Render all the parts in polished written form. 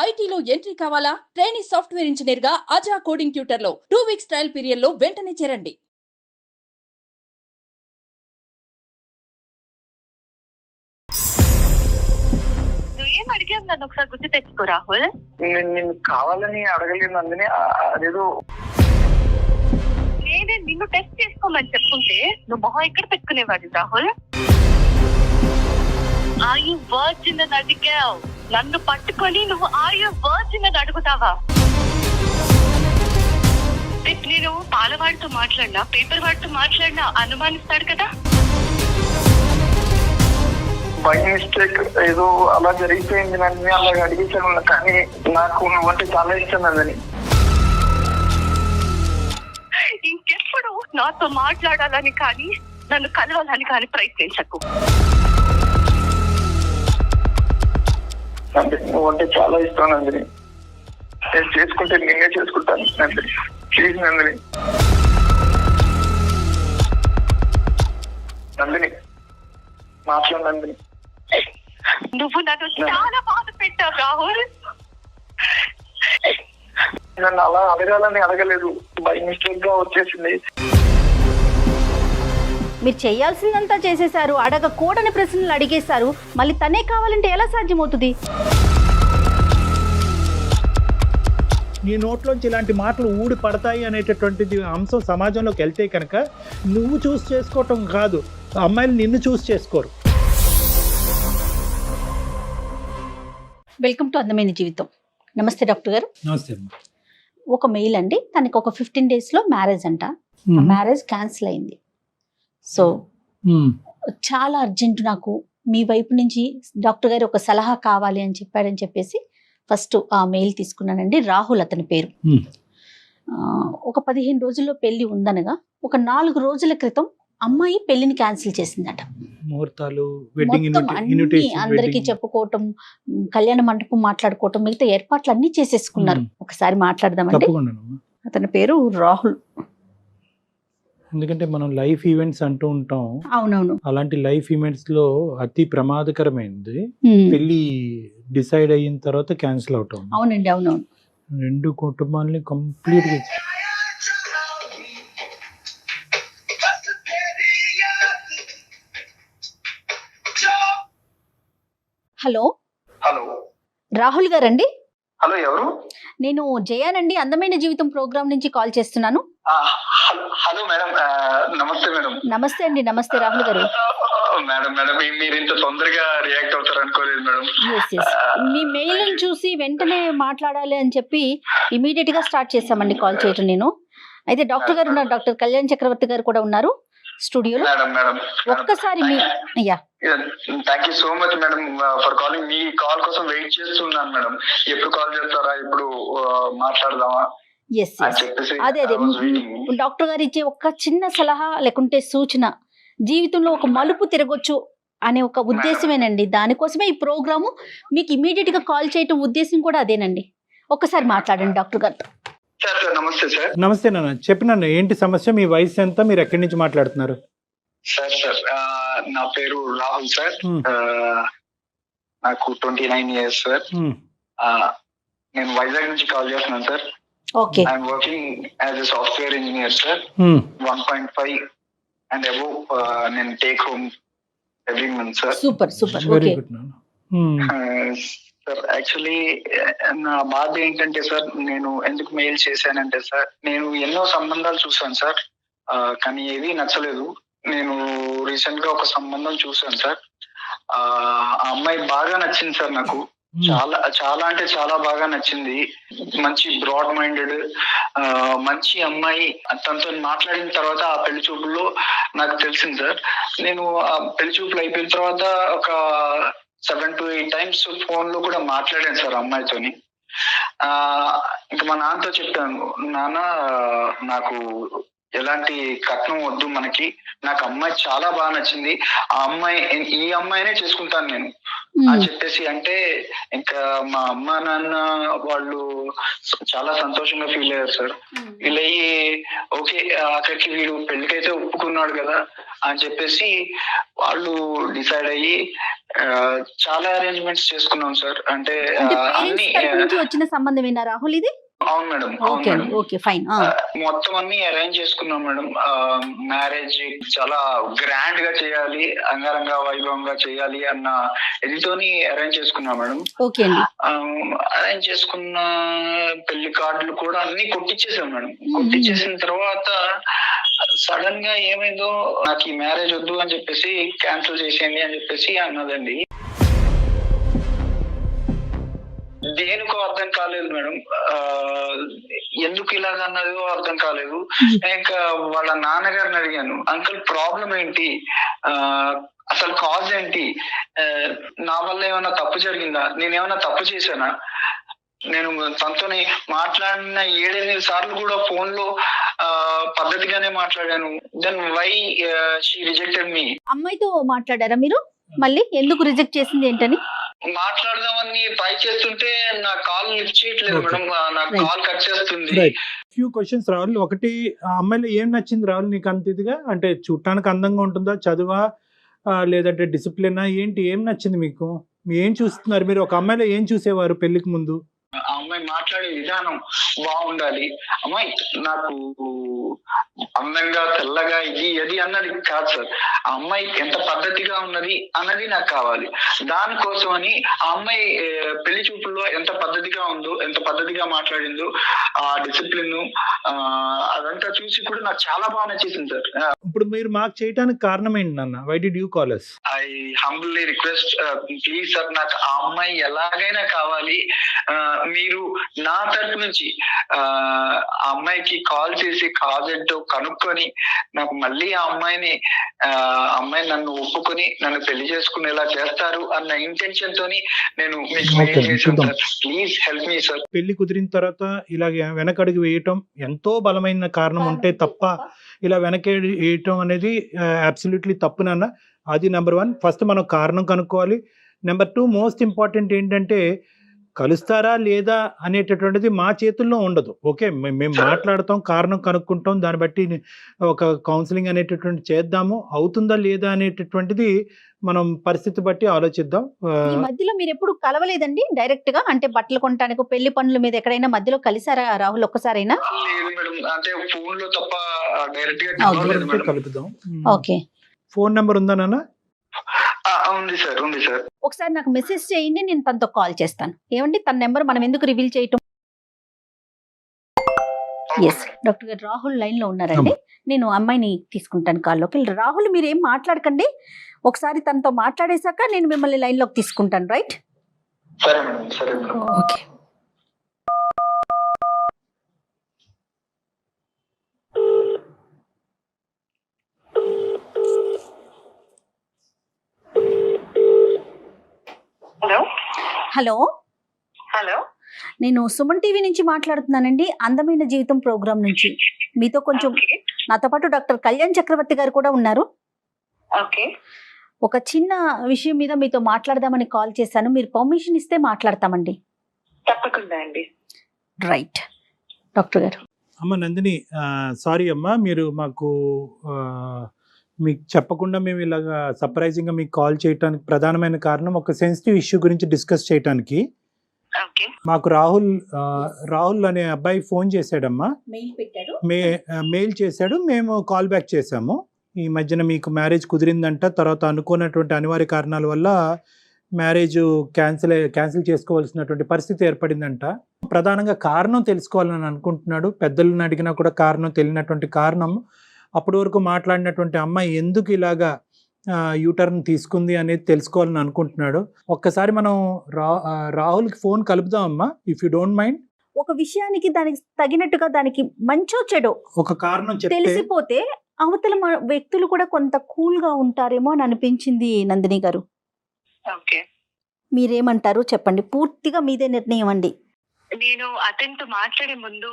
ఐటీలో ఎంట్రీ కావాలా? Trainee software engineer గా అజా కోడింగ్ ట్యూటర్ లో 2 వీక్స్ ట్రయల్ పీరియడ్ లో వెంటనే చేరండి. ఏం అడిగావు నన్ను ఒకసారి గుర్తు తెచ్చుకో రాహుల్. నేను కావాలని అడగలేదు అందుని అదేదో నేనే నిన్ను టెస్ట్ చేసుకోమని చెప్పుంటే నువ్వు మొహం ఎక్కడ పెట్టుకునేవాడి రాహుల్. ఆర్ యు వర్జిన్ అని అడిగావు, నన్ను పట్టుకొని నువ్వు ఆర్ యు వర్జిన్ అని అడుగుతావా? నేను పాలవాడితో మాట్లాడినా పేపర్ వాడితో మాట్లాడినా అనుమానిస్తాడు కదా. బై మిస్టేక్ ఏదో అలా జరిగిపోయింది, నన్ను అలాగ అడిగేసాను. కానీ నాకు నువ్వంటే చాలా ఇష్టం అందని. ఇంకెప్పుడు నాతో మాట్లాడాలని కానీ నన్ను కలవాలని కానీ ప్రయత్నించకు. నువ్వంటే చాలా ఇష్టం నందిని. నేను చేసుకుంటే నేనే చేసుకుంటాను నందిని. ప్లీజ్ నందిని. నందిని మాట్లాడు నందిని. నువ్వు నన్ను చాలా బాధ పెట్టావు రాహుల్. నన్ను అలా అడగాలని అడగలేదు, బై మిస్టేక్ గా వచ్చేసింది. మీరు చేయాల్సిందంతా చేసేశారు, అడగకూడని ప్రశ్నలు అడిగేశారు, మళ్ళీ తనే కావాలంటే ఎలా సాధ్యమవుతుంది? నీ నోట్లోంచి ఇలాంటి మాటలు ఊడి పడతాయి అనేటటువంటిది అంశం సమాజంలోకి వెళ్తే కనుక నువ్వు చూస్ చేసుకోవటం కాదు, అమ్మాయిలు నిన్ను చూస్ చేసుకోరు. వెల్కమ్ టు అందమైన జీవితం. నమస్తే డాక్టర్ గారు. నమస్తే. ఒక మెయిల్ అండి, తనకి ఒక 15 daysలో మ్యారేజ్ అంట. మ్యారేజ్ క్యాన్సిల్ అయింది. సో చాలా అర్జెంట్, నాకు మీ వైపు నుంచి డాక్టర్ గారు ఒక సలహా కావాలి అని చెప్పాడని చెప్పేసి ఫస్ట్ ఆ మెయిల్ తీసుకున్నానండి. రాహుల్ అతని పేరు. ఒక 15 రోజుల్లో పెళ్లి ఉందనగా ఒక 4 రోజుల క్రితం అమ్మాయి పెళ్లిని క్యాన్సిల్ చేసిందట. ముహూర్తాలు, అందరికి చెప్పుకోవటం, కళ్యాణ మండపం మాట్లాడుకోవటం, మిగతా ఏర్పాట్లు అన్ని చేసేసుకున్నారు. ఒకసారి మాట్లాడదామండి. అతని పేరు రాహుల్. ఎందుకంటే మనం లైఫ్ ఈవెంట్స్ అంటూ ఉంటాం. అవునవును. అలాంటి లైఫ్ ఈవెంట్స్ లో అతి ప్రమాదకరమైనది పెళ్లి డిసైడ్ అయిన తర్వాత క్యాన్సిల్ అవటం. అవునండి, అవునవును. 2 కుటుంబాలని కంప్లీట్ గా. హలో హలో రాహుల్ గారండి? హలో ఎవరు? నేను జయానండి, అందమైన జీవితం ప్రోగ్రామ్ నుంచి కాల్ చేస్తున్నాను. Hello madam. నమస్తే మేడం. నమస్తే అండి. నమస్తే రాహుల్ గారు. మేడం మేడం మీరు ఇంత తొందరగా రియాక్ట్ అవుతారు అనుకోలేదు మేడం. మీ మెయిల్ చూసి వెంటనే మాట్లాడాలి అని చెప్పి ఇమీడియట్ గా స్టార్ట్ చేశామండి కాల్ చేయటం. నేను అయితే డాక్టర్ గారు ఉన్నారు, డాక్టర్ కళ్యాణ్ చక్రవర్తి గారు కూడా ఉన్నారు స్టూడియోలో. ఒక్కసారి thank you so much madam for calling. Me call కోసం వెయిట్ చేస్తున్నాను మేడం. ఎప్పుడు కాల్ చేస్తారా, ఇప్పుడు మాట్లాడదామా? అదే డాక్టర్ గారు ఇచ్చే ఒక చిన్న సలహా లేకుంటే సూచన జీవితంలో ఒక మలుపు తిరగొచ్చు అనే ఒక ఉద్దేశమేనండి. దానికోసమే ఈ ప్రోగ్రాము. మీకు ఇమీడియట్ గా కాల్ చేయటం ఉద్దేశం కూడా అదేనండి. ఒక్కసారి మాట్లాడండి డాక్టర్ గారితో. నమస్తే సార్. నమస్తే నాన్న, చెప్పినాను ఏంటి సమస్య, మీ వయసు ఎంత, మీరు ఎక్కడి నుంచి మాట్లాడుతున్నారు? సార్ నా పేరు రాహుల్ సార్. నాకు 29 years సార్. నేను వైజాగ్ నుంచి కాల్ చేస్తున్నాను sir. Okay. I'm working as a software engineer sir. 1.5 and above నేను take home every month sir. Super super. Very good నాన్న. సార్ యాక్చువల్లీ నా బాధ ఏంటంటే సార్, నేను ఎందుకు మెయిల్ చేశానంటే సార్, నేను ఎన్నో సంబంధాలు చూసాను సార్, కానీ ఏది నచ్చలేదు. నేను రీసెంట్ గా ఒక సంబంధం చూసాను సార్. ఆ అమ్మాయి బాగా నచ్చింది సార్ నాకు. చాలా చాలా అంటే చాలా బాగా నచ్చింది. మంచి బ్రాడ్ మైండెడ్ మంచి అమ్మాయి. తనతో మాట్లాడిన తర్వాత ఆ పెళ్లి చూపుల్లో నాకు తెలిసింది సార్. నేను ఆ పెళ్లి చూపులు అయిపోయిన తర్వాత ఒక 7 to 8 times ఫోన్ లో కూడా మాట్లాడాను సార్ అమ్మాయితోని. ఇంకా మా నాన్నతో చెప్పాను, నాన్న నాకు ఎలాంటి కట్నం వద్దు మనకి, నాకు అమ్మాయి చాలా బాగా నచ్చింది, ఈ అమ్మాయినే చేసుకుంటాను నేను అని చెప్పేసి. అంటే ఇంకా మా అమ్మ నాన్న వాళ్ళు చాలా సంతోషంగా ఫీల్ అయ్యారు సార్. ఫీల్ అయ్యి ఓకే అక్కడికి వీడు పెళ్లికైతే ఒప్పుకున్నాడు కదా అని చెప్పేసి వాళ్ళు డిసైడ్ అయ్యి చాలా అరేంజ్మెంట్స్ చేసుకున్నాం సార్. అంటే అన్ని వచ్చిన సంబంధమేనా రాహుల్ ఇది? అవును మేడం, అవును మేడం. Okay fine. మొత్తం అన్ని అరేంజ్ చేసుకున్నాం మేడం. మ్యారేజ్ చాలా గ్రాండ్ గా చేయాలి, అంగరంగ వైభవంగా చేయాలి అన్న ఇదితోని అరేంజ్ చేసుకున్నాం మేడం. ఓకే అండి. అరేంజ్ చేసుకున్న పెళ్లి కార్డులు కూడా అన్ని కొట్టించేసాం మేడం. కొట్టించేసిన తర్వాత సడన్ గా ఏమైందో నాకు ఈ మ్యారేజ్ వద్దు అని చెప్పేసి క్యాన్సిల్ చేసేయండి అని చెప్పేసి అన్నదండి. దేనికో అర్థం కాలేదు మేడం. ఎందుకు ఇలాగ అన్నదో అర్థం కాలేదు. ఇంకా వాళ్ళ నాన్నగారిని అడిగాను, అంకుల్ ప్రాబ్లం ఏంటి, అసలు కాజ్ ఏంటి, నా వల్ల ఏమైనా తప్పు జరిగిందా, నేనేమైనా తప్పు చేశానా, నేను తనతోని మాట్లాడిన 7-8 సార్లు కూడా ఫోన్ లో పద్ధతిగానే మాట్లాడాను. దెన్ వై షీ రిజెక్టెడ్ మీ. అమ్మాయితో మాట్లాడారా మీరు? మళ్ళీ ఎందుకు రిజెక్ట్ చేసింది ఏంటని మాట్లాడదామని ట్రై చేస్తుంటే నా కాల్ లిఫ్ట్ చేయట్లేదు మేడం, నా కాల్ కట్ చేస్తుంది. Few questions Rahul. ఒకటి, ఆ అమ్మాయిలో ఏం నచ్చింది రాహుల్ నీకు అంత ఇదిగా? అంటే చూడటానికి అందంగా ఉంటుందా, చదువా, లేదంటే డిసిప్లినా, ఏంటి, ఏం నచ్చింది మీకు? ఏం చూస్తున్నారు మీరు? ఒక అమ్మాయిలో ఏం చూసేవారు పెళ్లికి ముందు? ఆ అమ్మాయి మాట్లాడే విధానం బాగుండాలి. అమ్మాయి నాకు అందంగా తెల్లగా ఇది అది అన్నది కాదు సార్, ఆ అమ్మాయి ఎంత పద్ధతిగా ఉన్నది అన్నది నాకు కావాలి. దానికోసమని ఆ అమ్మాయి పెళ్లి చూపుల్లో ఎంత పద్ధతిగా ఉందో, ఎంత పద్ధతిగా మాట్లాడిందో, ఆ డిసిప్లిన్ అదంతా చూసి కూడా నాకు చాలా బాగా నచ్చేసింది సార్. ఇప్పుడు మీరు మాకు చేయడానికి కారణం ఏంటి నాన్న? Why did you call us? I humbly request please sir, నాకు ఆ అమ్మాయి ఎలాగైనా కావాలి. మీరు నా తరపు నుంచి ఆ అమ్మాయికి కాల్ చేసి కాజ్ ఏంటో కనుక్కొని నాకు మళ్ళీ ఆ అమ్మాయి నన్ను ఒప్పుకొని నన్ను పెళ్లి చేసుకునేలా చేస్తారు అన్న ఇంటెన్షన్ తోని నేను మీకు మెయిల్ చేశాను sir. Please help me sir. పెళ్లి కుదిరిన తర్వాత ఇలాగ వెనకడుగు వేయటం ఎంతో బలమైన కారణం ఉంటే తప్ప ఇలా వెనక వేయటం అనేది అబ్సల్యూట్లీ తప్పు నాన్న. అది నెంబర్ 1. ఫస్ట్ మనం కారణం కనుక్కోవాలి. నెంబర్ 2 మోస్ట్ ఇంపార్టెంట్ ఏంటంటే కలుస్తారా లేదా అనేటటువంటిది మా చేతుల్లో ఉండదు. ఓకే, మేము మాట్లాడతాం, కారణం కనుక్కుంటాం, దాన్ని బట్టి ఒక కౌన్సిలింగ్ అనేటటువంటి చేద్దాము. అవుతుందా లేదా అనేటటువంటిది మనం పరిస్థితి బట్టి ఆలోచిద్దాం. ఈ మధ్యలో మీరు ఎప్పుడు కలవలేదండి డైరెక్ట్ గా? అంటే బట్టలు కొనడానికి, పెళ్లి పనుల మీద ఎక్కడైనా మధ్యలో కలిసారా రాహుల్ ఒక్కసారైనా? లేదు మేడం, అంటే ఫోన్ లో తప్ప డైరెక్ట్ గా కలుపుదాం. ఓకే, ఫోన్ నెంబర్ ఉందా నాన్న? ఉంది సార్, ఉంది సార్. ఒకసారి నాకు మెసేజ్ చేయండి, నేను తనతో కాల్ చేస్తాను. ఏమండి, తన నెంబర్ మనం ఎందుకు రివీల్ చేయటం? ఎస్ డాక్టర్ గారు, రాహుల్ లైన్ లో ఉన్నారండి. నేను అమ్మాయిని తీసుకుంటాను కాల్లోకి. రాహుల్ మీరు ఏం మాట్లాడకండి, ఒకసారి తనతో మాట్లాడేశాక నేను మిమ్మల్ని లైన్ లోకి తీసుకుంటాను. రైట్? సరే మేడం, సరే madam. Okay. Hello hello hello, నేను సుమన్ టీవీ నుంచి మాట్లాడుతున్నానండి, అందమైన జీవితం ప్రోగ్రామ్ నుంచి. మీతో కొంచెం, నాతో పాటు డాక్టర్ కళ్యాణ్ చక్రవర్తి గారు కూడా ఉన్నారు. ఓకే. ఒక చిన్న విషయం మీద మీతో మాట్లాడదామని కాల్ చేశాను. మీరు పర్మిషన్ ఇస్తే మాట్లాడతామండి. తప్పకుండా అండి. రైట్ డాక్టర్ గారు. అమ్మ నందిని, సారీ అమ్మా, మీరు మాకు మీకు చెప్పకుండా మేము ఇలాగా సర్ప్రైజింగ్గా మీకు కాల్ చేయడానికి ప్రధానమైన కారణం ఒక సెన్సిటివ్ ఇష్యూ గురించి డిస్కస్ చేయడానికి. మాకు రాహుల్ అనే అబ్బాయి ఫోన్ చేశాడమ్మా, మెయిల్ చేశాడు, మేము కాల్ బ్యాక్ చేశాము. ఈ మధ్యన మీకు మ్యారేజ్ కుదిరిందంట, తర్వాత అనుకున్నటువంటి అనివార్య కారణాల వల్ల మ్యారేజ్ క్యాన్సిల్ చేసుకోవాల్సినటువంటి పరిస్థితి ఏర్పడిందంట. ప్రధానంగా కారణం తెలుసుకోవాలని అనుకుంటున్నాడు. పెద్దలను అడిగినా కూడా కారణం తెలియనటువంటి కారణం, అప్పటి వరకు మాట్లాడినటువంటి అమ్మాయి ఎందుకు ఇలాగా యూటర్న్ తీసుకుంది అనేది తెలుసుకోవాలని అనుకుంటున్నాడు. ఒక్కసారి మనం రాహుల్కి ఫోన్ కలుపుదామమ్మా, ఇఫ్ యూ డోంట్ మైండ్. ఒక విషయానికి దానికి తగినట్టుగా దానికి మంచో చెడో ఒక కారణం తెలిసిపోతే అవతల వ్యక్తులు కూడా కొంత కూల్ గా ఉంటారేమో అని అనిపించింది నందిని గారు. ఓకే, మీరేమంటారు చెప్పండి, పూర్తిగా మీదే నిర్ణయం అండి. నేను అతనితో మాట్లాడే ముందు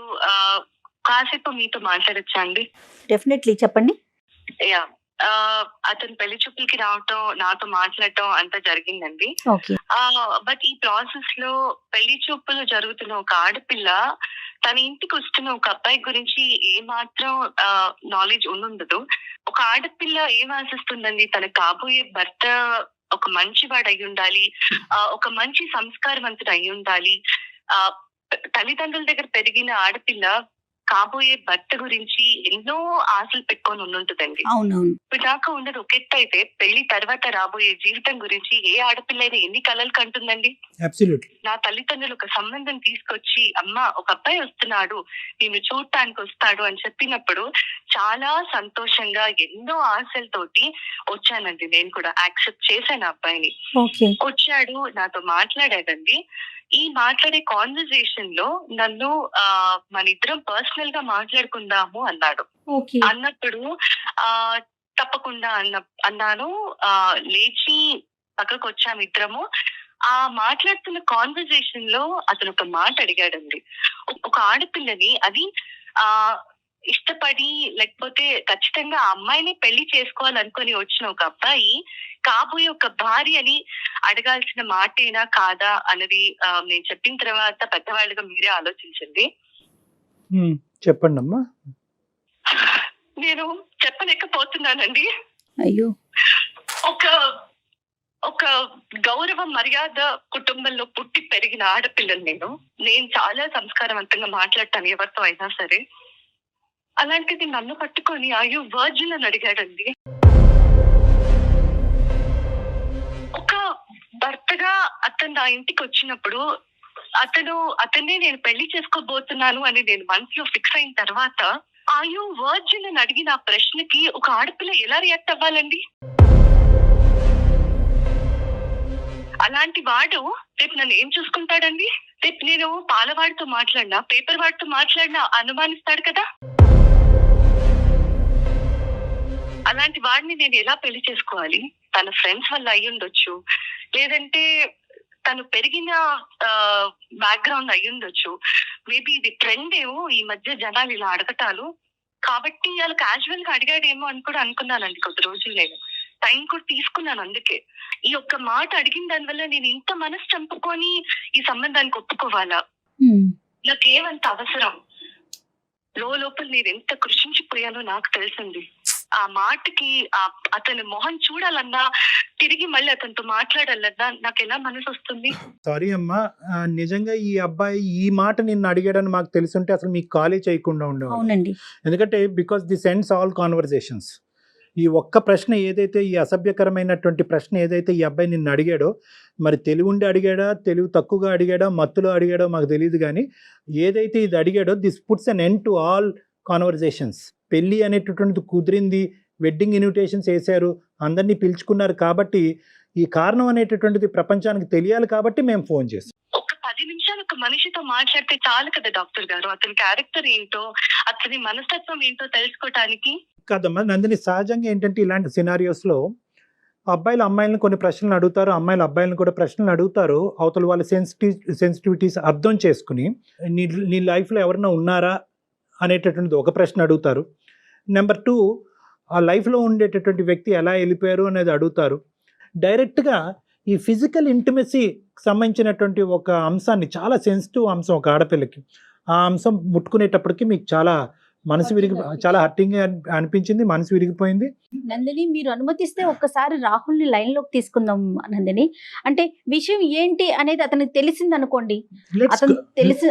కాసేపు మీతో మాట్లాడచ్చా అండి? డెఫినెట్లీ చెప్పండి. యా, అతను పెళ్లి చూపులకి రావటం, నాతో మాట్లాడటం అంతా జరిగిందండి. ఓకే. బట్ ఈ ప్రాసెస్ లో పెళ్లి చూపులు జరుగుతున్న ఒక ఆడపిల్ల తన ఇంటికి వస్తున్న ఒక అబ్బాయి గురించి ఏ మాత్రం నాలెడ్జ్ ఉండదు. ఒక ఆడపిల్ల ఏం ఆశిస్తుందండి? తన కాబోయే భర్త ఒక మంచివాడు అయి ఉండాలి, ఒక మంచి సంస్కారవంతుడు అయి ఉండాలి. తల్లిదండ్రుల దగ్గర పెరిగిన ఆడపిల్ల కాబోయే భర్త గురించి ఎన్నో ఆశలు పెట్టుకొని ఉంటుందండి. అవునవును. ఇప్పుడు దాకా ఉండదు ఒక ఎత్తు అయితే, పెళ్లి తర్వాత రాబోయే జీవితం గురించి ఏ ఆడపిల్ల అయినా ఎన్ని కలలు కంటుందండి. అబ్సల్యూట్లీ. నా తల్లిదండ్రులు ఒక సంబంధం తీసుకొచ్చి, అమ్మ ఒక అబ్బాయి వస్తున్నాడు, నేను చూడటానికి వస్తాడు అని చెప్పినప్పుడు చాలా సంతోషంగా ఎన్నో ఆశలతోటి వచ్చానండి. నేను కూడా యాక్సెప్ట్ చేశాను అబ్బాయిని. ఓకే. వచ్చాడు, నాతో మాట్లాడాడండి. ఈ మాట్లాడే కాన్వర్సేషన్ లో నన్ను మన ఇద్దరం పర్సనల్ గా మాట్లాడుకుందాము అన్నాడు. ఓకే. అన్నప్పుడు తప్పకుండా అన్నాను. లేచి పక్కకు వచ్చాము ఇద్దరము. ఆ మాట్లాడుతున్న కాన్వర్సేషన్ లో అతను ఒక మాట అడిగాడండి. ఒక ఆడపిల్లని, అది ఇష్టపడి లేకపోతే ఖచ్చితంగా ఆ అమ్మాయిని పెళ్లి చేసుకోవాలనుకొని వచ్చిన ఒక అబ్బాయి కాబోయే ఒక భార్యని అడగాల్సిన మాటేనా కాదా అన్నది నేను చెప్పిన తర్వాత పెద్దవాళ్ళుగా మీరే ఆలోచించండి. చెప్పండి అమ్మా. నేను చెప్పలేకపోతున్నానండి. అయ్యో. ఒక గౌరవ మర్యాద కుటుంబంలో పుట్టి పెరిగిన ఆడపిల్లని నేను చాలా సంస్కారవంతంగా మాట్లాడతాను ఎవరితో అయినా సరే. అలాంటిది నన్ను పట్టుకొని అయ్యో వర్జిన్ అని అడిగాడండి. ఒక భర్తగా అతను నా ఇంటికి వచ్చినప్పుడు అతన్ని నేను పెళ్లి చేసుకోబోతున్నాను అని నేను మనసులో ఫిక్స్ అయిన తర్వాత అయ్యో వర్జిన్ అని అడిగిన ఆ ప్రశ్నకి ఒక ఆడపిల్ల ఎలా రియాక్ట్ అవ్వాలండి? అలాంటి వాడు రేపు నన్ను ఏం చూసుకుంటాడండి? రేపు నేను పాలవాడితో మాట్లాడినా, పేపర్ వాడితో మాట్లాడినా అనుమానిస్తాడు కదా. అలాంటి వాడిని నేను ఎలా పెళ్లి చేసుకోవాలి? తన ఫ్రెండ్స్ వల్ల అయ్యి ఉండొచ్చు, లేదంటే తను పెరిగిన బ్యాక్గ్రౌండ్ అయ్యి ఉండొచ్చు. మేబీ ఇది ట్రెండ్ ఏమో ఈ మధ్య జనాలు ఇలా అడగటాలు, కాబట్టి వాళ్ళు క్యాజువల్ గా అడిగాడేమో అని కూడా అనుకున్నానండి. కొద్ది రోజులు నేను టైం కూడా తీసుకున్నాను. అందుకే ఈ ఒక్క మాట అడిగిన దానివల్ల నేను ఇంత మనసు చంపుకొని ఈ సంబంధానికి ఒప్పుకోవాలా? నాకేమంత అవసరం? లోపల నేను ఎంత కృషించిపోయానో నాకు తెలిసింది. ఆ మాటకి అతని మొహం చూడాలన్నా, తిరిగి మళ్ళీ అతనితో మాట్లాడాలన్నా నాకు ఎలా మనసు వస్తుంది? సారీ అమ్మా, నిజంగా ఈ అబ్బాయి ఈ మాట నిన్ను అడిగాడని మాకు తెలుసుంటే అసలు మీకు కాలే చేయకుండా ఉండేవాడు. అవునండి. ఎందుకంటే because this ends all conversations. ఈ ఒక్క ప్రశ్న ఏదైతే, ఈ అసభ్యకరమైనటువంటి ప్రశ్న ఏదైతే ఈ అబ్బాయి నిన్ను అడిగాడో, మరి తెలివి ఉండి అడిగాడా, తెలివి తక్కువగా అడిగాడా, మత్తులో అడిగాడో మాకు తెలియదు, కానీ ఏదైతే ఇది అడిగాడో this puts an end to all conversations. పెళ్ళి అనేటటువంటిది కుదిరింది, వెడ్డింగ్ ఇన్విటేషన్స్ వేశారు, అందరినీ పిలుచుకున్నారు, కాబట్టి ఈ కారణం అనేటటువంటిది ప్రపంచానికి తెలియాలి కాబట్టి మేము ఫోన్ చేసాం. ఒక 10 నిమిషాలు ఒక మనిషితో మాట్లాడితే చాలు కదా డాక్టర్ గారు, అతని క్యారెక్టర్ ఏంటో, అతని మనస్తత్వం ఏంటో తెలుసుకోవటానికి. కాదమ్మా నందిని, సహజంగా ఏంటంటే ఇలాంటి సినారియోస్లో అబ్బాయిలు అమ్మాయిలను కొన్ని ప్రశ్నలు అడుగుతారు, అమ్మాయిలు అబ్బాయిలను కూడా ప్రశ్నలు అడుగుతారు. అవతల వాళ్ళ సెన్సిటివిటీస్ అర్థం చేసుకుని నీ లైఫ్లో ఎవరైనా ఉన్నారా అనేటటువంటిది ఒక ప్రశ్న అడుగుతారు. నెంబర్ 2, ఆ లైఫ్లో ఉండేటటువంటి వ్యక్తి ఎలా వెళ్ళిపోయారు అనేది అడుగుతారు. డైరెక్ట్గా ఈ ఫిజికల్ ఇంటిమసీకి సంబంధించినటువంటి ఒక అంశాన్ని, చాలా సెన్సిటివ్ అంశం ఒక ఆడపిల్లకి, ఆ అంశం ముట్టుకునేటప్పటికి మీకు చాలా మనసు చాలా హర్టింగ్ అనిపించింది, మనసు విరిగిపోయింది. నందిని, మీరు అనుమతిస్తే ఒక్కసారి రాహుల్ని లైన్లోకి తీసుకుందాం. నందిని, అంటే విషయం ఏంటి అనేది అతనికి తెలిసింది అనుకోండి,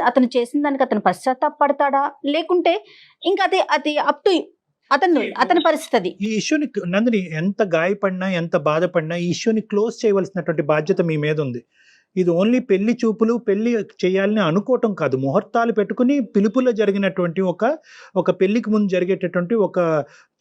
అతను చేసిన దానికి అతను పశ్చాత్తాపడతాడా, లేకుంటే ఇంకా అది అప్ టు అతని పరిస్థితి. ఈ ఇష్యూని నందిని ఎంత గాయపడినా, ఎంత బాధపడినా ఈ ఇష్యూని క్లోజ్ చేయవలసినటువంటి బాధ్యత మీ మీద ఉంది. ఇది ఓన్లీ పెళ్లి చూపులు, పెళ్లి చేయాలని అనుకోవటం కాదు, ముహూర్తాలు పెట్టుకుని పిలుపులో జరిగినటువంటి ఒక పెళ్లికి ముందు జరిగేటటువంటి ఒక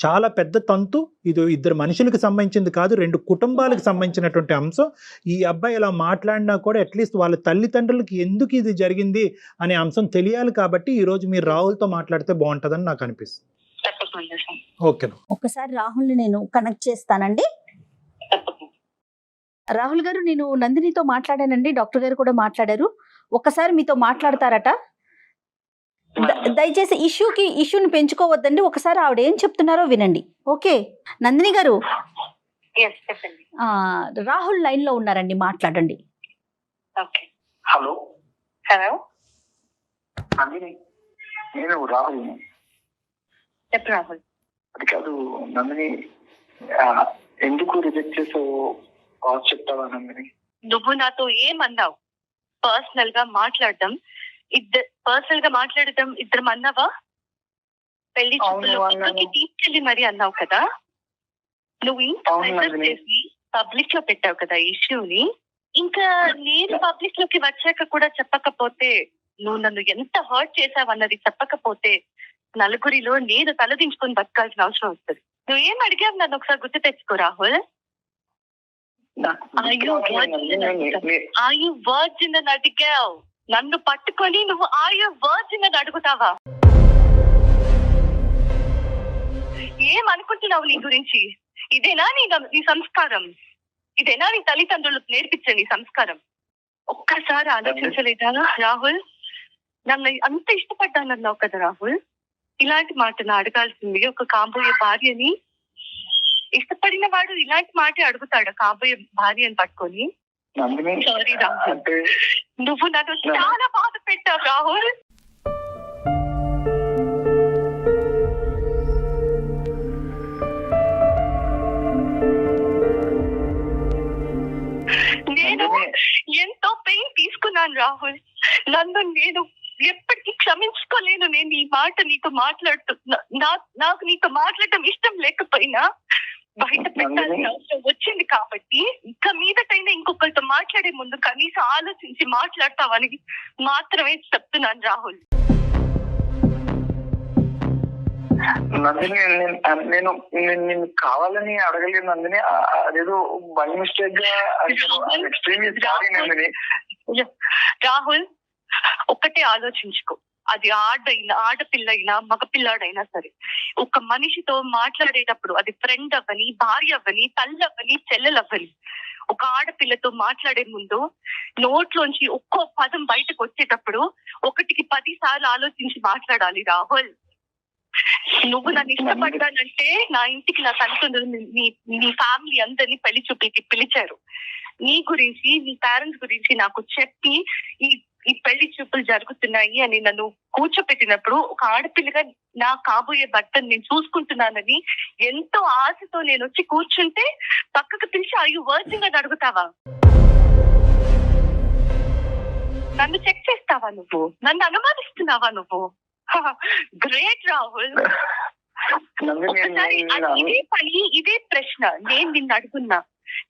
చాలా పెద్ద తంతు. ఇది ఇద్దరు మనుషులకు సంబంధించింది కాదు, 2 కుటుంబాలకు సంబంధించినటువంటి అంశం. ఈ అబ్బాయి ఇలా మాట్లాడినా కూడా అట్లీస్ట్ వాళ్ళ తల్లిదండ్రులకి ఎందుకు ఇది జరిగింది అనే అంశం తెలియాలి, కాబట్టి ఈరోజు మీరు రాహుల్తో మాట్లాడితే బాగుంటుందని నాకు అనిపిస్తుంది. ఓకే, ఒక్కసారి రాహుల్ని నేను కనెక్ట్ చేస్తానండి. రాహుల్ గారు, నేను నందినితో మాట్లాడానండి, డాక్టర్ గారు కూడా మాట్లాడారు. ఒక్కసారి మీతో మాట్లాడతారట. దయచేసి ఇష్యూని పెంచుకోవద్దండి. ఒకసారి ఆవిడ ఏం చెప్తున్నారో వినండి. ఓకే నందిని గారు, Yes, చెప్పండి. రాహుల్ లైన్ లో ఉన్నారండి, మాట్లాడండి. ఓకే. హలో హలో, నందిని, నేను రాహుల్. చెప్పు రాహుల్. అది కాదు నందిని, ఎందుకు రిజెక్ట్ చేసావు కాల్ చెప్తావా నందిని? నువ్వు నాతో ఏమన్నావు? పర్సనల్ గా మాట్లాడడం ఇద్దరం అన్నావా? పెళ్లి చూపులు పక్కకి తీసుకెళ్లి మరి అన్నావు కదా. నువ్వు ఇంత ప్రెజర్ చేసి పబ్లిక్ లో పెట్టావు కదా ఇష్యూని. ఇంకా నేను పబ్లిక్ లోకి వచ్చాక కూడా చెప్పకపోతే, నువ్వు నన్ను ఎంత హర్ట్ చేసావన్నది చెప్పకపోతే, నలుగురిలో నేను తలదించుకొని బతకాల్సిన అవసరం వస్తుంది. నువ్వు ఏం అడిగావు నన్ను ఒకసారి గుర్తు తెచ్చుకో రాహుల్. ఆయు వర్జిన్ అని అడిగావు. నన్ను పట్టుకొని నువ్వు ఆయు వర్జిన్ అని అడుగుతావా? ఏమనుకుంటున్నావు నీ గురించి? ఇదేనా నీ సంస్కారం? ఇదేనా నీ తల్లిదండ్రులకు నేర్పించండి సంస్కారం? ఒక్కసారి ఆలోచించలేదా రాహుల్? నన్ను అంత ఇష్టపడ్డానన్నావు కదా రాహుల్. ఇలాంటి మాట అడగాల్సింది ఒక కాబోయే భార్యని. ఇష్టపడిన వాడు ఇలాంటి మాట అడుగుతాడు కాబోయే భార్యని పట్టుకొని? సారీ రాహుల్, నువ్వు నన్ను చాలా బాధ పెట్టావు రాహుల్. నేను ఎంతో పెయిన్ తీసుకున్నాను రాహుల్. నన్ను నేను ఎప్పటికీ క్షమించుకోలేను. నేను ఈ మాట నీతో నాకు నీతో మాట్లాడటం ఇష్టం లేకపోయినా బయట పెట్టాల్సిన అవసరం వచ్చింది కాబట్టి, ఇక మీదటైనా ఇంకొకరితో మాట్లాడే ముందు కనీసం ఆలోచించి మాట్లాడతావని మాత్రమే చెప్తున్నాను రాహుల్. నందిని, నేను నిన్ను కావాలని అడగలేదు నందిని. అదేదో బై మిస్టేక్ గా నందిని. రాహుల్, ఒక్కటే ఆలోచించుకో. అది ఆడపిల్ల అయినా మగపిల్లాడైనా సరే, ఒక మనిషితో మాట్లాడేటప్పుడు, అది ఫ్రెండ్ అవ్వని, భార్య అవ్వని, తల్లి అవ్వని, చెల్లెలవ్వని, ఒక ఆడపిల్లతో మాట్లాడే ముందు నోట్లోంచి ఒక్కో పదం బయటకు వచ్చేటప్పుడు 1కి 10 సార్లు ఆలోచించి మాట్లాడాలి రాహుల్. నువ్వు నన్ను ఇష్టపడ్డానంటే నా ఇంటికి నా తల్లిదండ్రులు నీ ఫ్యామిలీ అందరినీ పెళ్లి చూపులకి పిలిచారు. నీ గురించి, నీ పేరెంట్స్ గురించి నాకు చెప్పి ఈ పెళ్లి చూపులు జరుగుతున్నాయి అని నన్ను కూర్చోపెట్టినప్పుడు, ఒక ఆడపిల్లగా నా కాబోయే భర్తను నేను చూసుకుంటున్నానని ఎంతో ఆశతో నేను వచ్చి కూర్చుంటే పక్కకు పిలిచి అయ్యో వర్జిన్ అని అడుగుతావా? నన్ను చెక్ చేస్తావా నువ్వు? నన్ను అనుమానిస్తున్నావా నువ్వు? గ్రేట్ రాహుల్. ఇదే ప్రశ్న నేను నిన్ను అడుగున్నా,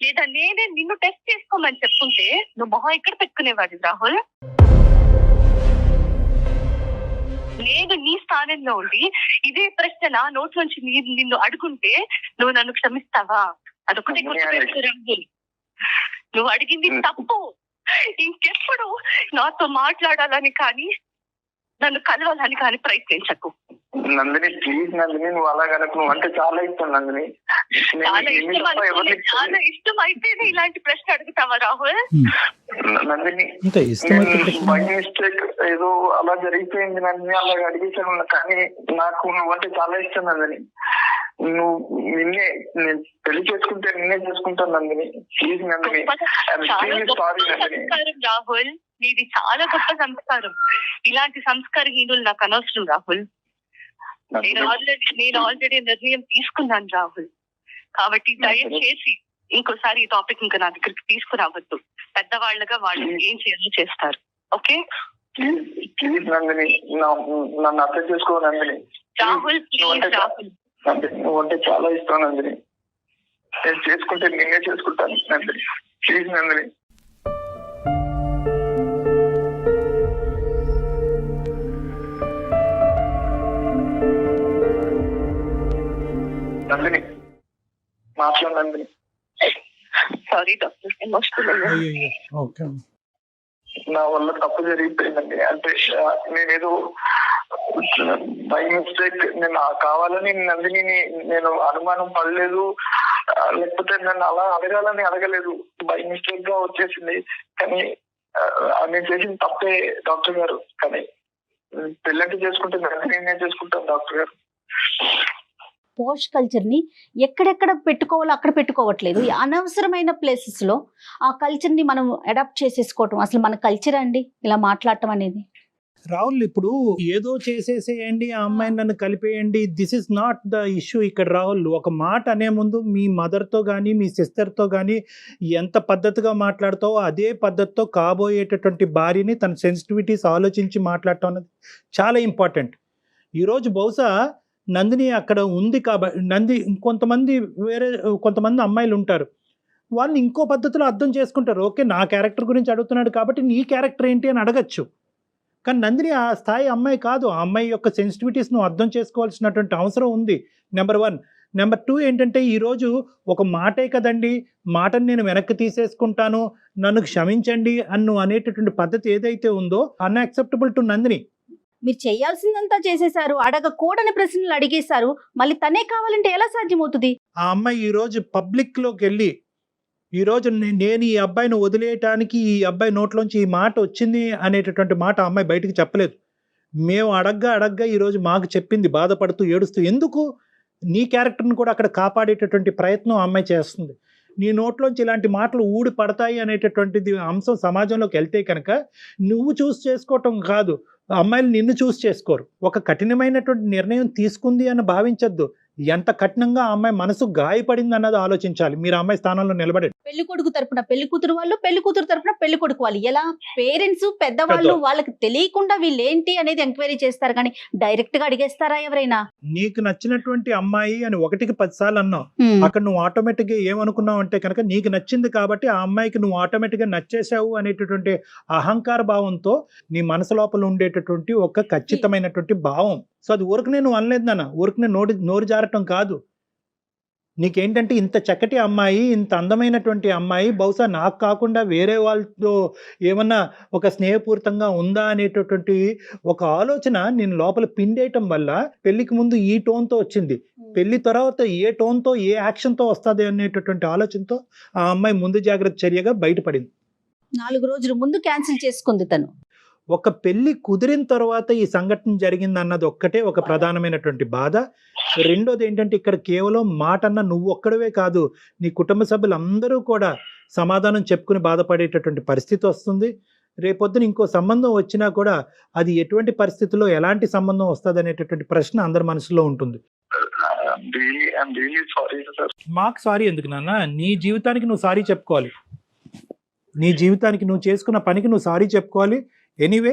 లేదా నేనే నిన్ను టెస్ట్ చేసుకోమని చెప్పుంటే నువ్వు మొహం ఎక్కడ పెట్టుకునేవాడు రాహుల్? నేను నీ స్థానంలో ఉండి ఇదే ప్రశ్న నా నోట్ నుంచి నిన్ను అడుగుంటే నువ్వు నన్ను క్షమిస్తావా? అదొకటే గుర్తుపెట్టుకో రాహుల్. నువ్వు అడిగింది తప్పు. ఇంకెప్పుడు నాతో మాట్లాడాలని కానీ నన్ను కలవాలని కానీ ప్రయత్నించకు నందిని. ప్లీజ్ నందిని, నువ్వు అలా కనుక. నువ్వు అంటే చాలా ఇష్టం నందిని. చాలా ఇష్టం అయితేనే ఇలాంటి ప్రశ్న అడుగుతావా రాహుల్? నందిని, బై మిస్టేక్ ఏదో అలా జరిగిపోయింది నందిని, అలా అడిగేసాను. కానీ నాకు నువ్వంటే చాలా ఇష్టం నందిని. నువ్వు నేను పెళ్లి చేసుకుంటే నిన్నే చేసుకుంటాను నందిని. Please Nandini, sorry Nandini. రాహుల్, నీది చాలా గొప్ప సంస్కారం. ఇలాంటి సంస్కారహీనులు నాకు అనవసరం రాహుల్. నేను ఆల్రెడీ నిర్ణయం తీసుకున్నాను రాహుల్. కాబట్టి దయచేసి ఇంకోసారి ఈ టాపిక్ ఇంకా నా దగ్గరికి తీసుకురావద్దు. పెద్దవాళ్ళగా వాళ్ళు ఏం చేయాలో చేస్తారు. ఓకే? ప్లీజ్ నందిని, నన్ను అర్థం చేసుకో నందిని. రాహుల్, ప్లీజ్ రాహుల్. నువ్వు అంటే చాలా ఇష్టం నందిని. నేను చేసుకుంటే నేనే చేసుకుంటాను నందిని. ప్లీజ్ నందిని. నందిని, మాట్లాడు నందిని. Sorry doctor, emotional. నా వల్ల తప్పు జరిగిపోయిందండి. అంటే నేనేదో బై మిస్టేక్, నేను కావాలని నందిని నేను అనుమానం పడలేదు, లేకపోతే నన్ను అలా అడగాలని అడగలేదు. బై మిస్టేక్ గా వచ్చేసింది. కానీ నేను చేసిన తప్పే డాక్టర్ గారు. కానీ పెళ్ళంటే చేసుకుంటే నేనే చేసుకుంటాను డాక్టర్ గారు. పోస్ట్ కల్చర్ ని ఎక్కడెక్కడ పెట్టుకోవాలో అక్కడ పెట్టుకోవట్లేదు. ఈ అనవసరమైన ప్లేసెస్ లో ఆ కల్చర్ ని మనం అడాప్ట్ చేసేసుకోవటం అసలు మన కల్చర్ అండి ఇలా మాట్లాడటం అనేది. రాహుల్, ఇప్పుడు ఏదో చేసేసేయండి, ఆ అమ్మాయిని నన్ను కలిపేయండి, this is not the issue ఇక్కడ. రాహుల్, ఒక మాట అనే ముందు మీ మదర్తో కానీ మీ సిస్టర్తో కానీ ఎంత పద్ధతిగా మాట్లాడతావో అదే పద్ధతితో కాబోయేటటువంటి భార్యని తన సెన్సిటివిటీస్ ఆలోచించి మాట్లాడటం అనేది చాలా ఇంపార్టెంట్. ఈరోజు బహుశా నందిని అక్కడ ఉంది కాబట్టి కొంతమంది అమ్మాయిలు ఉంటారు, వాళ్ళని ఇంకో పద్ధతిలో అర్థం చేసుకుంటారు. ఓకే, నా క్యారెక్టర్ గురించి అడుగుతున్నాడు కాబట్టి నీ క్యారెక్టర్ ఏంటి అని అడగచ్చు. కానీ నందిని ఆ స్థాయి అమ్మాయి కాదు. ఆ అమ్మాయి యొక్క సెన్సిటివిటీస్ నువ్వు అర్థం చేసుకోవాల్సినటువంటి అవసరం ఉంది, నెంబర్ 1. నెంబర్ 2 ఏంటంటే, ఈరోజు ఒక మాటే కదండి, మాటని నేను వెనక్కి తీసేసుకుంటాను, నన్ను క్షమించండి అన్ను అనేటటువంటి పద్ధతి ఏదైతే ఉందో అన్యాక్సెప్టబుల్ టు నందిని. మీరు చేయాల్సిందంతా చేసేసారు, అడగకూడని ప్రశ్నలు అడిగేశారు, మళ్ళీ తనే కావాలంటే ఎలా సాధ్యమవుతుంది? ఆ అమ్మాయి ఈరోజు పబ్లిక్లోకి వెళ్ళి ఈరోజు నేను ఈ అబ్బాయిని వదిలేయటానికి ఈ అబ్బాయి నోట్లోంచి ఈ మాట వచ్చింది అనేటటువంటి మాట ఆ అమ్మాయి బయటికి చెప్పలేదు. మేము అడగ్గా ఈరోజు మాకు చెప్పింది, బాధపడుతూ ఏడుస్తూ. ఎందుకు? నీ క్యారెక్టర్ని కూడా అక్కడ కాపాడేటటువంటి ప్రయత్నం ఆ అమ్మాయి చేస్తుంది. నీ నోట్లోంచి ఇలాంటి మాటలు ఊడి పడతాయి అనేటటువంటిది అంశం సమాజంలోకి వెళ్తే కనుక నువ్వు చూస్ చేసుకోవటం కాదు, అమ్మాయిలు నిన్ను చూస్ చేసుకోరు. ఒక కఠినమైనటువంటి నిర్ణయం తీసుకుంది అని భావించద్దు. ఎంత కఠినంగా ఆ అమ్మాయి మనసు గాయపడింది అన్నది ఆలోచించాలి. మీరు అమ్మాయి స్థానంలో నిలబడండి. పెళ్లి కొడుకు తరపున పెళ్లి కూతురు వాళ్ళు, పెళ్లి కూతురు తరపున పెళ్లి కొడుకు వాళ్ళు, ఎలా పేరెంట్స్ పెద్దవాళ్ళు వాళ్ళకి తెలియకుండా వీళ్ళు ఏంటి అనేది ఎంక్వైరీ చేస్తారు, కానీ డైరెక్ట్ గా అడిగేస్తారా ఎవరైనా? నీకు నచ్చినటువంటి అమ్మాయి అని 1కి 10 సార్లు అన్నావు. అక్కడ నువ్వు ఆటోమేటిక్ గా ఏమనుకున్నావు అంటే కనుక నీకు నచ్చింది కాబట్టి ఆ అమ్మాయికి నువ్వు ఆటోమేటిక్ గా నచ్చేసావు అనేటటువంటి అహంకార భావంతో నీ మనసు లోపల ఉండేటటువంటి ఒక ఖచ్చితమైనటువంటి భావం. సో అది ఊరికి నువ్వు అనలేదు నాన్న, ఊరికి నోరు జారటం కాదు. నీకేంటంటే ఇంత చక్కటి అమ్మాయి, ఇంత అందమైనటువంటి అమ్మాయి బహుశా నాకు కాకుండా వేరే వాళ్ళతో ఏమన్నా ఒక స్నేహపూరితంగా ఉందా అనేటటువంటి ఒక ఆలోచన నేను లోపల పిండేయటం వల్ల పెళ్లికి ముందు ఈ టోన్తో వచ్చింది, పెళ్లి తర్వాత ఏ టోన్తో ఏ యాక్షన్తో వస్తుంది అనేటటువంటి ఆలోచనతో ఆ అమ్మాయి ముందు జాగ్రత్త చర్యగా బయటపడింది. 4 రోజుల ముందు క్యాన్సిల్ చేసుకుంది తను. ఒక పెళ్లి కుదిరిన తర్వాత ఈ సంఘటన జరిగింది అన్నది ఒక్కటే ఒక ప్రధానమైనటువంటి బాధ. రెండోది ఏంటంటే, ఇక్కడ కేవలం మాట అన్న నువ్వు ఒక్కడవే కాదు, నీ కుటుంబ సభ్యులందరూ కూడా సమాధానం చెప్పుకుని బాధపడేటటువంటి పరిస్థితి వస్తుంది. రేపొద్దున ఇంకో సంబంధం వచ్చినా కూడా అది ఎటువంటి పరిస్థితుల్లో ఎలాంటి సంబంధం వస్తుంది అనేటటువంటి ప్రశ్న అందరి మనసులో ఉంటుంది. మాకు సారీ ఎందుకు నాన్న? నీ జీవితానికి నువ్వు సారీ చెప్పుకోవాలి, నీ జీవితానికి నువ్వు చేసుకున్న పనికి నువ్వు సారీ చెప్పుకోవాలి. Anyway,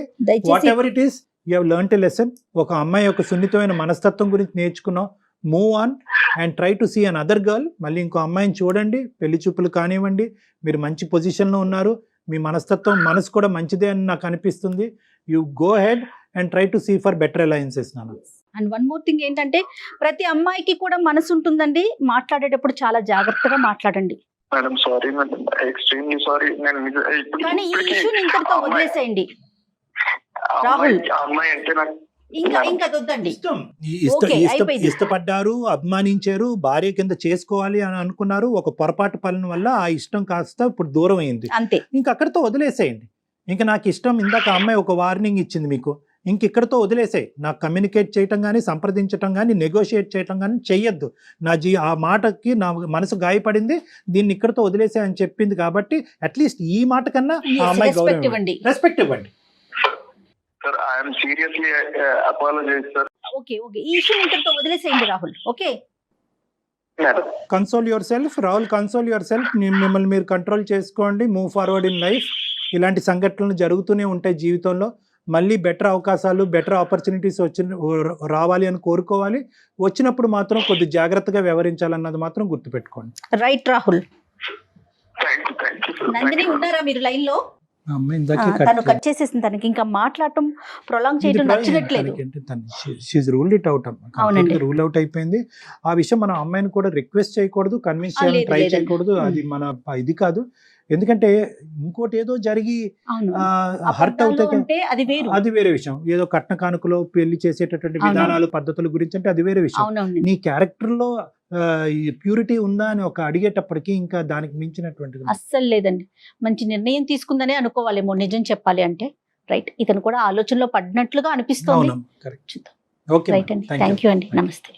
whatever it is, you have learned a lesson. ఒక అమ్మాయి యొక్క సున్నితమైన మనస్తత్వం గురించి నేర్చుకున్నావు. Move on and try to see another girl. మళ్ళీ ఇంకో అమ్మాయిని చూడండి, పెళ్లి చూపులు కానివ్వండి. మీరు మంచి పొజిషన్లో ఉన్నారు, మీ మనసు కూడా మంచిదే అని నాకు అనిపిస్తుంది. You go ahead and try to see for better alliances నాన్న. అండ్ వన్ మోర్ థింగ్ ఏంటంటే, ప్రతి అమ్మాయికి కూడా మనసు ఉంటుందండి, మాట్లాడేటప్పుడు చాలా జాగ్రత్తగా మాట్లాడండి. Madam sorry madam, extremely sorry. కానీ ఈ ఇష్యూని ఇంతటితో వదిలేసేయండి రాహుల్. అమ్మాయి అంటే నాకు ఇంకా వద్దండి. ఇష్టపడ్డారు, అభిమానించారు, భార్య కింద చేసుకోవాలి అని అనుకున్నారు. ఒక పొరపాటు పనుల వల్ల ఆ ఇష్టం కాస్త ఇప్పుడు దూరం అయింది, అంతే. ఇంకా అక్కడితో వదిలేసేయండి. ఇంకా నాకు ఇష్టం, ఇందాక అమ్మాయి ఒక వార్నింగ్ ఇచ్చింది మీకు, ఇంక ఇక్కడితో వదిలేసాయి. నాకు కమ్యూనికేట్ చేయటం కానీ, సంప్రదించటం కానీ, నెగోషియేట్ చేయటం కానీ చెయ్యొద్దు. ఆ మాటకి నా మనసు గాయపడింది, దీన్ని ఇక్కడితో వదిలేసాయి అని చెప్పింది కాబట్టి అట్లీస్ట్ ఈ మాట కన్నా ఆ అమ్మాయి రెస్పెక్ట్ ఇవ్వండి. రెస్పెక్ట్ ఇవ్వండి. Sir, I'm seriously apologize sir. Okay, ఈ ఇష్యూ ఇంతటితో వదిలేసేయండి Rahul. Okay, console yourself Rahul, console yourself. మిమ్మల్ని మీరు కంట్రోల్ చేసుకోండి, మూవ్ ఫార్వర్డ్ ఇన్ లైఫ్. ఇలాంటి సంఘటనలు జరుగుతూనే ఉంటాయి జీవితంలో. మళ్ళీ బెటర్ అవకాశాలు, బెటర్ ఆపర్చునిటీస్ రావాలి అని కోరుకోవాలి. వచ్చినప్పుడు మాత్రం కొద్ది జాగ్రత్తగా వ్యవహరించాలన్నది మాత్రం గుర్తుపెట్టుకోండి. రైట్ రాహుల్. నందిని ఉన్నారా మీరు లైన్ లో? తను కట్ చేసేసింది, తనకి ఇంకా మాట్లాడటం ప్రొలాంగ్ చేయడం నచ్చట్లేదు. రూల్ అవుట్ అయిపోయింది. ఆ విషయం మన అమ్మాయిని కూడా రిక్వెస్ట్ చేయకూడదు, కన్విన్స్ చేయాలని ట్రై చేయకూడదు. అది మన ఇది కాదు. ఎందుకంటే ఇంకోటి ఏదో జరిగి హర్ట్ అవుతే అది వేరే విషయం. ఏదో కట్న కానుకలో పెళ్లి చేసేటటువంటి విధానాలు, పద్ధతుల గురించి అంటే అది వేరే విషయం. నీ క్యారెక్టర్ లో ప్యూరిటీ ఉందా అని ఒక అడిగేటప్పటికి ఇంకా దానికి మించినటువంటిది అస్సలు లేదండి. మంచి నిర్ణయం తీసుకుందనే అనుకోవాలేమో నిజం చెప్పాలి అంటే. రైట్, ఇతను కూడా ఆలోచనలో పడినట్లుగా అనిపిస్తోంది. అవును, కరెక్ట్. చూద్దాం. ఓకే రైట్ అండి, థ్యాంక్ యూ అండి, నమస్తే.